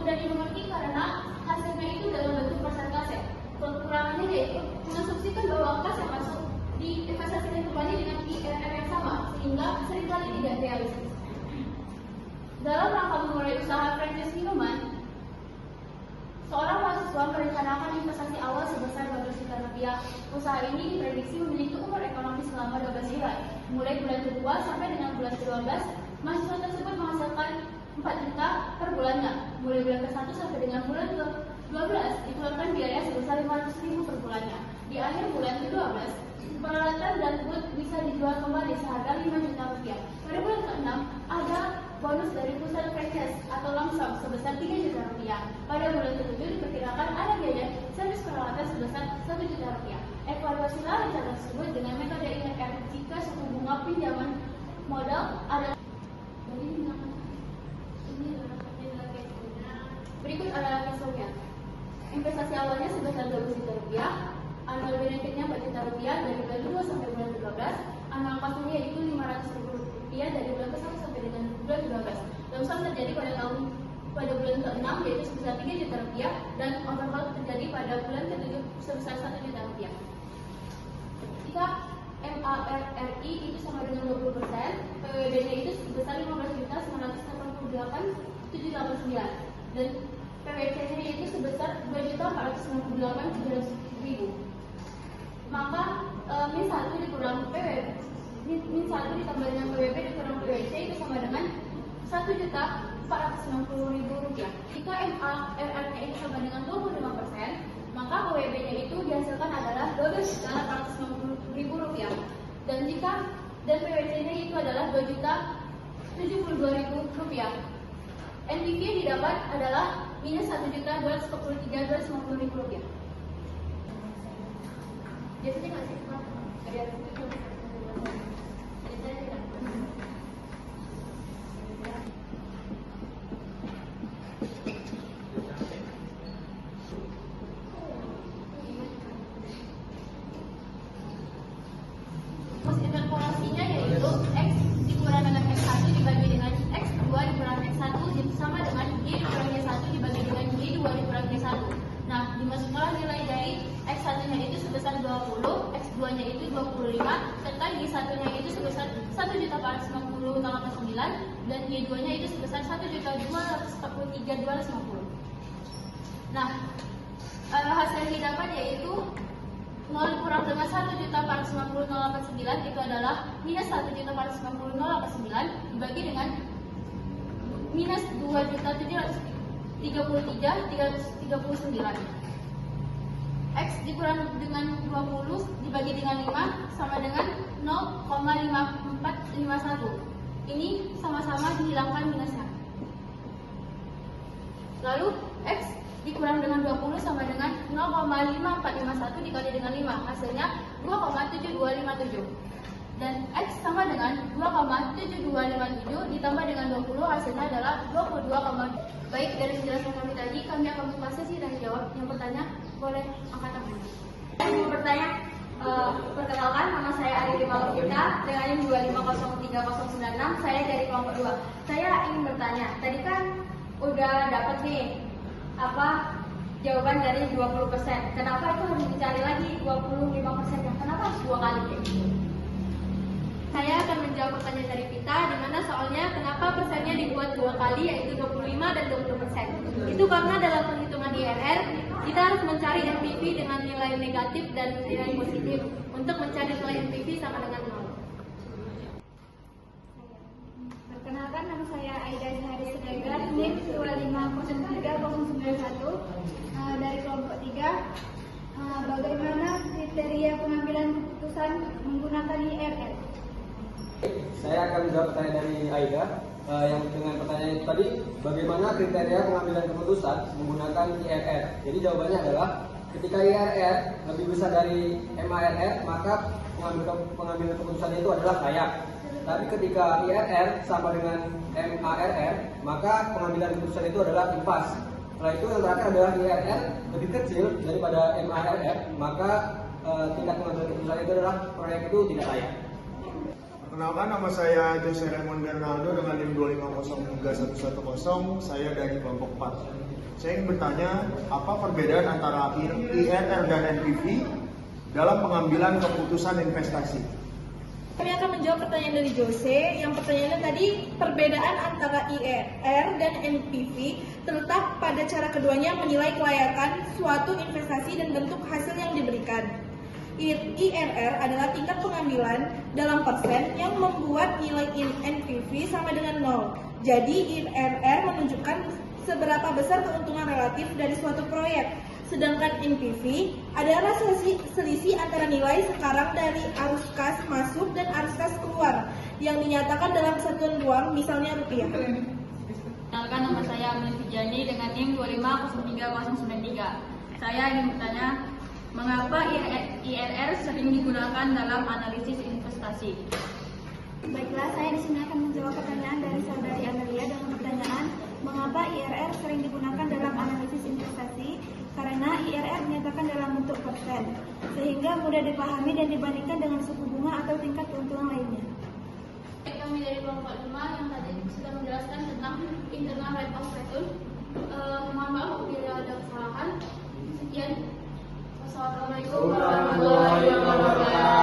mudah dimengerti karena hasilnya itu dalam bentuk persentase. Kekurangannya yaitu mengasumsikan bahwa kas yang masuk diinvestasikan kembali dengan IRR yang sama, sehingga seringkali tidak realistis. Dalam rangka memulai usaha franchise minuman, seorang mahasiswa merencanakan investasi awal sebesar 12 juta rupiah. Usaha ini diprediksi memiliki umur ekonomi selama 12 bulan. Mulai bulan kedua sampai dengan bulan ke-12, mahasiswa tersebut menghasilkan 4 juta per bulannya. Mulai bulan ke-1 sampai dengan bulan ke-12, dikeluarkan biaya sebesar 500.000 per bulannya. Di akhir bulan ke-12, peralatan dan boot bisa dijual kembali seharga 5 juta rupiah. Pada bulan ke-6, ada bonus dari pusat franchise atau langsung sebesar 3 juta rupiah. Pada bulan ke-7 diperkirakan ada biaya servis peralatan sebesar 1 juta rupiah. Evaluasilah rencana tersebut dengan metode IRR jika suku bunga pinjaman modal adalah berikut adalah hasilnya. Investasi awalnya sebesar 12 juta rupiah, annual benefitnya 4 juta rupiah dari bulan ke-2 sampai bulan ke-12, annual costnya yaitu 500.000 rupiah dari bulan ke-1 sampai dengan bulan ke-12. Lumsum terjadi pada bulan ke-6 yaitu sebesar 3 juta rupiah dan overhaul terjadi pada bulan ke-7 sebesar 1 juta rupiah. Jika MARRI itu sama dengan 20%, PWB-nya itu sebesar 15.988.789 dan PWC-nya itu sebesar 2.498.700.000. Maka min 1 dikurang PWB, min 1 ditambah dengan PWB dikurang PWC itu sama dengan 1.490.000 rupiah. Jika MARR-nya itu sama dengan 25%, maka PWB-nya itu dihasilkan adalah 12.890.000 rupiah. Dan PWC-nya itu adalah 2.072.000 rupiah. NPV yang didapat adalah minus 1.243.250.000 rupiah. Biasanya nggak sih? Interpolasinya yaitu X dikurang dengan X1 dibagi dengan X2 dikurang X1 sama dengan Y dikurang Y1 dibagi dengan Y2 dikurang Y1. Nah, dimasukkanlah nilai dari X1-nya itu sebesar 20, X2-nya itu 25, serta Y1-nya itu sebesar 1.490.089 dan Y2-nya itu sebesar 1.243.250. Nah, hasil yang didapat yaitu 0 kurang dengan 1.490.089 itu adalah minus 1.490.089 dibagi dengan minus 2.733.339. X dikurang dengan 20 dibagi dengan 5 sama dengan 0,5451. Ini sama-sama dihilangkan minusnya. Lalu X dikurang dengan 20 sama dengan 0,5451 dikali dengan 5, hasilnya 2,7257. Dan X sama dengan 2,7257 ditambah dengan 20, hasilnya adalah 22, baik dari penjelasan kami tadi, kami akan membuka sesi tanya jawab. Yang bertanya boleh angkat tangan. Saya ingin bertanya, perkenalkan nama saya Ari Malukita dengan NIM 2503096, saya dari kelompok 2. Saya ingin bertanya, tadi kan udah dapat nih jawaban dari 20%. Kenapa itu harus dicari lagi 25%-nya? Kenapa harus 2 kali kayak gitu? Saya akan menjawab pertanyaan dari Pita, di mana soalnya kenapa persennya dibuat 2 kali yaitu 25 dan 20%. Itu karena dalam penghitungan IRR kita harus mencari NPV dengan nilai negatif dan nilai positif untuk mencari nilai NPV sama dengan 0. Perkenalkan, nama saya Aida Zahari Siregar, NIM 2503091 dari kelompok 3. Bagaimana kriteria pengambilan keputusan menggunakan IRR? Saya akan menjawab pertanyaan dari Aida yang dengan pertanyaan itu tadi, bagaimana kriteria pengambilan keputusan menggunakan IRR. Jadi jawabannya adalah ketika IRR lebih besar dari MARR, maka pengambilan keputusan itu adalah layak. Tapi ketika IRR sama dengan MARR, maka pengambilan keputusan itu adalah impas. Setelah itu yang terakhir adalah IRR lebih kecil daripada MARR, maka tingkat pengambilan keputusan itu adalah proyek itu tidak layak. Perkenalkan, nama saya Jose Raymond Bernardo dengan NIM 2503110. Saya dari kelompok 4. Saya ingin bertanya, apa perbedaan antara IRR dan NPV dalam pengambilan keputusan investasi? Kami akan menjawab pertanyaan dari Jose. Yang pertanyaannya tadi, perbedaan antara IRR dan NPV terletak pada cara keduanya menilai kelayakan suatu investasi dan bentuk hasil yang diberikan. IRR adalah tingkat pengambilan dalam persen yang membuat nilai NPV sama dengan 0. Jadi IRR menunjukkan seberapa besar keuntungan relatif dari suatu proyek. Sedangkan NPV adalah selisih antara nilai sekarang dari arus kas masuk dan arus kas keluar yang dinyatakan dalam satuan uang, misalnya rupiah. Kenalkan, nama saya Amelie Fijani dengan NIM 2503093. Saya ingin bertanya, mengapa IRR sering digunakan dalam analisis investasi? Baiklah, saya di sini akan menjawab pertanyaan dari saudari Amelia dengan pertanyaan, mengapa IRR sering digunakan dalam analisis investasi? Karena IRR dinyatakan dalam bentuk persen, sehingga mudah dipahami dan dibandingkan dengan suku bunga atau tingkat keuntungan lainnya. Kami dari kelompok 5 yang tadi sudah menjelaskan tentang internal rate of return. Mohon maaf bila ada kesalahan. Sekian. Wassalamualaikum warahmatullahi wabarakatuh.